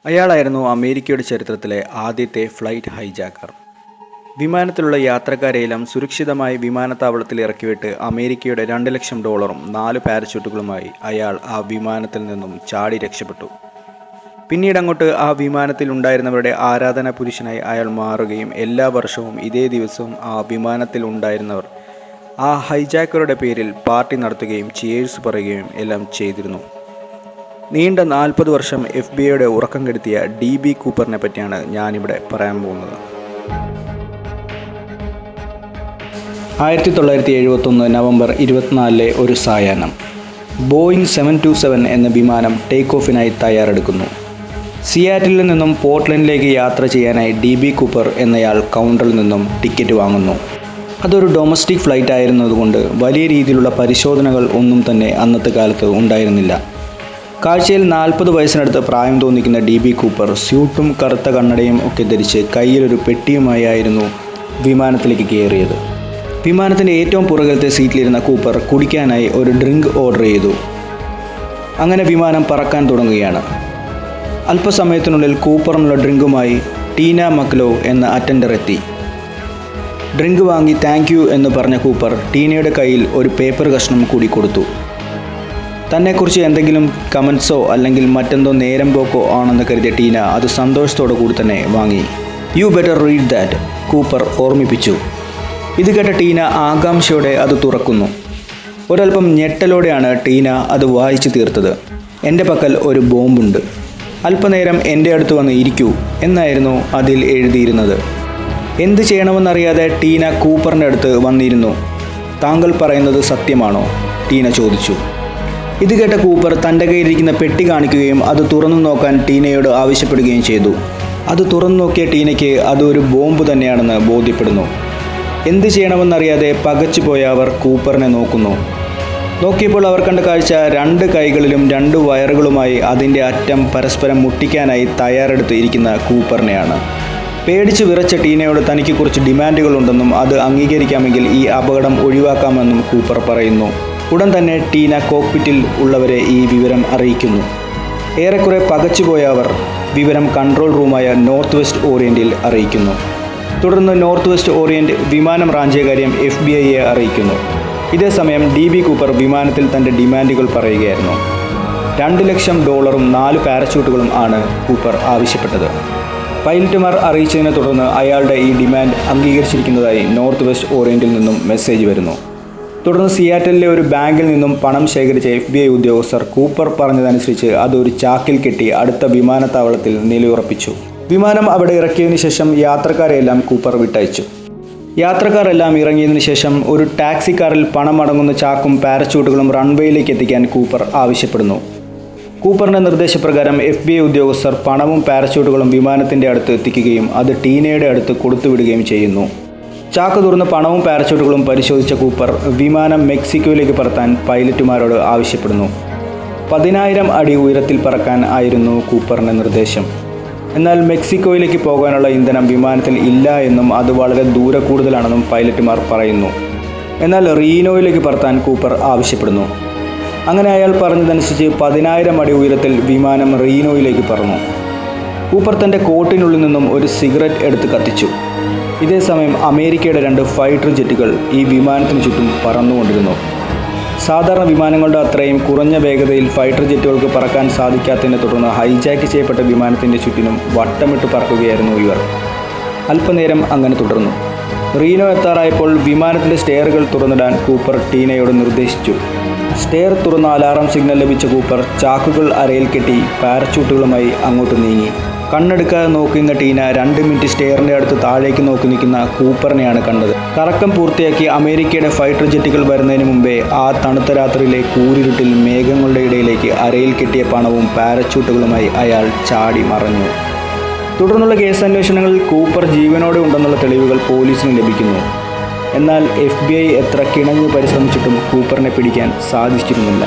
അയാളായിരുന്നു അമേരിക്കയുടെ ചരിത്രത്തിലെ ആദ്യത്തെ ഫ്ലൈറ്റ് ഹൈജാക്കർ. വിമാനത്തിലുള്ള യാത്രക്കാരെയെല്ലാം സുരക്ഷിതമായി വിമാനത്താവളത്തിൽ ഇറക്കിവിട്ട് അമേരിക്കയുടെ $2,00,000 4 പാരച്യൂട്ടുകളുമായി അയാൾ ആ വിമാനത്തിൽ നിന്നും ചാടി രക്ഷപ്പെട്ടു. പിന്നീട് അങ്ങോട്ട് ആ വിമാനത്തിൽ ഉണ്ടായിരുന്നവരുടെ ആരാധനാ പുരുഷനായി അയാൾ മാറുകയും എല്ലാ വർഷവും ഇതേ ദിവസവും ആ വിമാനത്തിൽ ഉണ്ടായിരുന്നവർ ആ ഹൈജാക്കറുടെ പേരിൽ പാർട്ടി നടത്തുകയും ചിയേഴ്സ് പറയുകയും എല്ലാം ചെയ്തിരുന്നു. നീണ്ട 40 വർഷം FBI ഉറക്കം കെടുത്തിയ DB കൂപ്പറിനെ പറ്റിയാണ് ഞാനിവിടെ പറയാൻ പോകുന്നത്. 1971 നവംബർ 24 ഒരു സായാഹ്നം ബോയിങ് 727 എന്ന വിമാനം ടേക്ക് ഓഫിനായി തയ്യാറെടുക്കുന്നു. സിയാറ്റിലിൽ നിന്നും പോർട്ട്ലൻഡിലേക്ക് യാത്ര ചെയ്യാനായി DB കൂപ്പർ എന്നയാൾ കൗണ്ടറിൽ നിന്നും ടിക്കറ്റ് വാങ്ങുന്നു. അതൊരു ഡൊമസ്റ്റിക് ഫ്ലൈറ്റ് ആയിരുന്നതുകൊണ്ട് വലിയ രീതിയിലുള്ള പരിശോധനകൾ ഒന്നും തന്നെ അന്നത്തെ കാലത്ത് ഉണ്ടായിരുന്നില്ല. കാഴ്ചയിൽ 40 വയസ്സിനടുത്ത് പ്രായം തോന്നിക്കുന്ന DB കൂപ്പർ സ്യൂട്ടും കറുത്ത കണ്ണടയും ഒക്കെ ധരിച്ച് കയ്യിലൊരു പെട്ടിയുമായിരുന്നു വിമാനത്തിലേക്ക് കയറിയത്. വിമാനത്തിൻ്റെ ഏറ്റവും പുറകിലത്തെ സീറ്റിലിരുന്ന കൂപ്പർ കുടിക്കാനായി ഒരു ഡ്രിങ്ക് ഓർഡർ ചെയ്തു. അങ്ങനെ വിമാനം പറക്കാൻ തുടങ്ങുകയാണ്. അല്പസമയത്തിനുള്ളിൽ കൂപ്പറിനുള്ള ഡ്രിങ്കുമായി ടീന മക്ലോ എന്ന അറ്റൻഡർ എത്തി. ഡ്രിങ്ക് വാങ്ങി താങ്ക് യു എന്ന് പറഞ്ഞ കൂപ്പർ ടീനയുടെ കയ്യിൽ ഒരു പേപ്പർ കഷ്ണം കൂടി കൊടുത്തു. തന്നെക്കുറിച്ച് എന്തെങ്കിലും കമൻസോ അല്ലെങ്കിൽ മറ്റെന്തോ നേരം പോക്കോ ആണെന്ന് കരുതിയ ടീന അത് സന്തോഷത്തോടു കൂടി തന്നെ വാങ്ങി. You better read that, Cooper ഓർമ്മിപ്പിച്ചു. ഇത് കേട്ട ടീന ആകാംക്ഷയോടെ അത് തുറക്കുന്നു. ഒരൽപ്പം ഞെട്ടലോടെയാണ് ടീന അത് വായിച്ചു തീർത്തത്. എൻ്റെ പക്കൽ ഒരു ബോംബുണ്ട്. അല്പനേരം എൻ്റെ അടുത്ത് വന്ന് ഇരിക്കൂ എന്നായിരുന്നു അതിൽ എഴുതിയിരുന്നത്. എന്ത് ചെയ്യണമെന്നറിയാതെ ടീന കൂപ്പറിൻ്റെ അടുത്ത് വന്നിരുന്നു. താങ്കൾ പറയുന്നത് സത്യമാണോ? ടീന ചോദിച്ചു. ഇത് കേട്ട കൂപ്പർ തൻ്റെ കയ്യിലിരിക്കുന്ന പെട്ടി കാണിക്കുകയും അത് തുറന്നു നോക്കാൻ ടീനയോട് ആവശ്യപ്പെടുകയും ചെയ്തു. അത് തുറന്നു നോക്കിയ ടീനയ്ക്ക് അത് ഒരു ബോംബ് തന്നെയാണെന്ന് ബോധ്യപ്പെടുന്നു. എന്ത് ചെയ്യണമെന്നറിയാതെ പകച്ചുപോയ അവർ കൂപ്പറിനെ നോക്കുന്നു. നോക്കിയപ്പോൾ അവർ കണ്ട കാഴ്ച 2 കൈകളിലും 2 വയറുകളുമായി അതിൻ്റെ അറ്റം പരസ്പരം മുട്ടിക്കാനായി തയ്യാറെടുത്ത് ഇരിക്കുന്ന കൂപ്പറിനെയാണ്. പേടിച്ച് വിറച്ച ടീനയോട് തനിക്ക് കുറച്ച് ഡിമാൻഡുകളുണ്ടെന്നും അത് അംഗീകരിക്കാമെങ്കിൽ ഈ അപകടം ഒഴിവാക്കാമെന്നും കൂപ്പർ പറയുന്നു. ഉടൻ തന്നെ ടീന കോക്പിറ്റിൽ ഉള്ളവരെ ഈ വിവരം അറിയിക്കുന്നു. ഏറെക്കുറെ പകച്ചുപോയ അവർ വിവരം കൺട്രോൾ റൂമായ നോർത്ത് വെസ്റ്റ് ഓറിയൻറ്റിൽ അറിയിക്കുന്നു. തുടർന്ന് നോർത്ത് വെസ്റ്റ് ഓറിയൻറ്റ് വിമാനം റാഞ്ചിയ കാര്യം FBIയെ അറിയിക്കുന്നു. ഇതേസമയം DB കൂപ്പർ വിമാനത്തിൽ തൻ്റെ ഡിമാൻഡുകൾ പറയുകയായിരുന്നു. $2,00,000 4 പാരച്യൂട്ടുകളും ആണ് കൂപ്പർ ആവശ്യപ്പെട്ടത്. പൈലറ്റുമാർ അറിയിച്ചതിനെ തുടർന്ന് അയാളുടെ ഈ ഡിമാൻഡ് അംഗീകരിച്ചിരിക്കുന്നതായി നോർത്ത് വെസ്റ്റ് ഓറിയൻറ്റിൽ നിന്നും മെസ്സേജ് വരുന്നു. തുടർന്ന് സിയാറ്റലിലെ ഒരു ബാങ്കിൽ നിന്നും പണം ശേഖരിച്ച FBI ഉദ്യോഗസ്ഥർ കൂപ്പർ പറഞ്ഞതനുസരിച്ച് അതൊരു ചാക്കിൽ കെട്ടി അടുത്ത വിമാനത്താവളത്തിൽ നിലയുറപ്പിച്ചു. വിമാനം അവിടെ ഇറക്കിയതിനു ശേഷം യാത്രക്കാരെയെല്ലാം കൂപ്പർ വിട്ടയച്ചു. യാത്രക്കാരെല്ലാം ഇറങ്ങിയതിനു ശേഷം ഒരു ടാക്സി കാറിൽ പണം അടങ്ങുന്ന ചാക്കും പാരച്യൂട്ടുകളും റൺവേയിലേക്ക് എത്തിക്കാൻ കൂപ്പർ ആവശ്യപ്പെടുന്നു. കൂപ്പറിൻ്റെ നിർദ്ദേശപ്രകാരം FBI ഉദ്യോഗസ്ഥർ പണവും പാരച്യൂട്ടുകളും വിമാനത്തിൻ്റെ അടുത്ത് എത്തിക്കുകയും അത് ടീനയുടെ അടുത്ത് കൊടുത്തുവിടുകയും ചെയ്യുന്നു. ചാക്ക് തുറന്ന് പണവും പാരച്യൂട്ടുകളും പരിശോധിച്ച കൂപ്പർ വിമാനം മെക്സിക്കോയിലേക്ക് പറത്താൻ പൈലറ്റുമാരോട് ആവശ്യപ്പെടുന്നു. 10,000 അടി ഉയരത്തിൽ പറക്കാൻ ആയിരുന്നു കൂപ്പറിൻ്റെ നിർദ്ദേശം. എന്നാൽ മെക്സിക്കോയിലേക്ക് പോകാനുള്ള ഇന്ധനം വിമാനത്തിൽ ഇല്ല എന്നും അത് വളരെ ദൂരെ കൂടുതലാണെന്നും പൈലറ്റുമാർ പറയുന്നു. എന്നാൽ റീനോയിലേക്ക് പറത്താൻ കൂപ്പർ ആവശ്യപ്പെടുന്നു. അങ്ങനെ അയാൾ പറഞ്ഞതനുസരിച്ച് 10,000 അടി ഉയരത്തിൽ വിമാനം റീനോയിലേക്ക് പറന്നു. കൂപ്പർ തൻ്റെ കോട്ടിനുള്ളിൽ നിന്നും ഒരു സിഗരറ്റ് എടുത്ത് കത്തിച്ചു. ഇതേസമയം അമേരിക്കയുടെ 2 ഫൈറ്റർ ജെറ്റുകൾ ഈ വിമാനത്തിന് ചുറ്റും പറന്നുകൊണ്ടിരുന്നു. സാധാരണ വിമാനങ്ങളുടെ അത്രയും കുറഞ്ഞ വേഗതയിൽ ഫൈറ്റർ ജെറ്റുകൾക്ക് പറക്കാൻ സാധിക്കാത്തതിനെ തുടർന്ന് ഹൈജാക്ക് ചെയ്യപ്പെട്ട വിമാനത്തിൻ്റെ ചുറ്റിനും വട്ടമിട്ട് പറക്കുകയായിരുന്നു ഇവർ. അല്പനേരം അങ്ങനെ തുടർന്നു. റീനോ എത്താറായപ്പോൾ വിമാനത്തിൻ്റെ സ്റ്റെയറുകൾ തുറന്നിടാൻ കൂപ്പർ ടീനയോട് നിർദ്ദേശിച്ചു. സ്റ്റെയർ തുറന്ന അലാറം സിഗ്നൽ ലഭിച്ച കൂപ്പർ ചാക്കുകൾ അരയിൽ കെട്ടി പാരച്യൂട്ടുകളുമായി അങ്ങോട്ട് നീങ്ങി. കണ്ണെടുക്കാതെ നോക്കുന്ന ടീന 2 മിനിറ്റ് സ്റ്റെയറിൻ്റെ അടുത്ത് താഴേക്ക് നോക്കി നിൽക്കുന്ന കൂപ്പറിനെയാണ് കണ്ടത്. കറക്കം പൂർത്തിയാക്കി അമേരിക്കയുടെ ഫൈറ്റർ ജെറ്റുകൾ വരുന്നതിന് മുമ്പേ ആ തണുത്ത രാത്രിയിലെ കൂരിരുട്ടിൽ മേഘങ്ങളുടെ ഇടയിലേക്ക് അരയിൽ കെട്ടിയ പണവും പാരച്യൂട്ടുകളുമായി അയാൾ ചാടി മറഞ്ഞു. തുടർന്നുള്ള കേസന്വേഷണങ്ങളിൽ കൂപ്പർ ജീവനോടെ ഉണ്ടെന്നുള്ള തെളിവുകൾ പോലീസിന് ലഭിക്കുന്നു. എന്നാൽ FBI എത്ര കിണഞ്ഞു പരിശ്രമിച്ചിട്ടും കൂപ്പറിനെ പിടിക്കാൻ സാധിച്ചിരുന്നില്ല.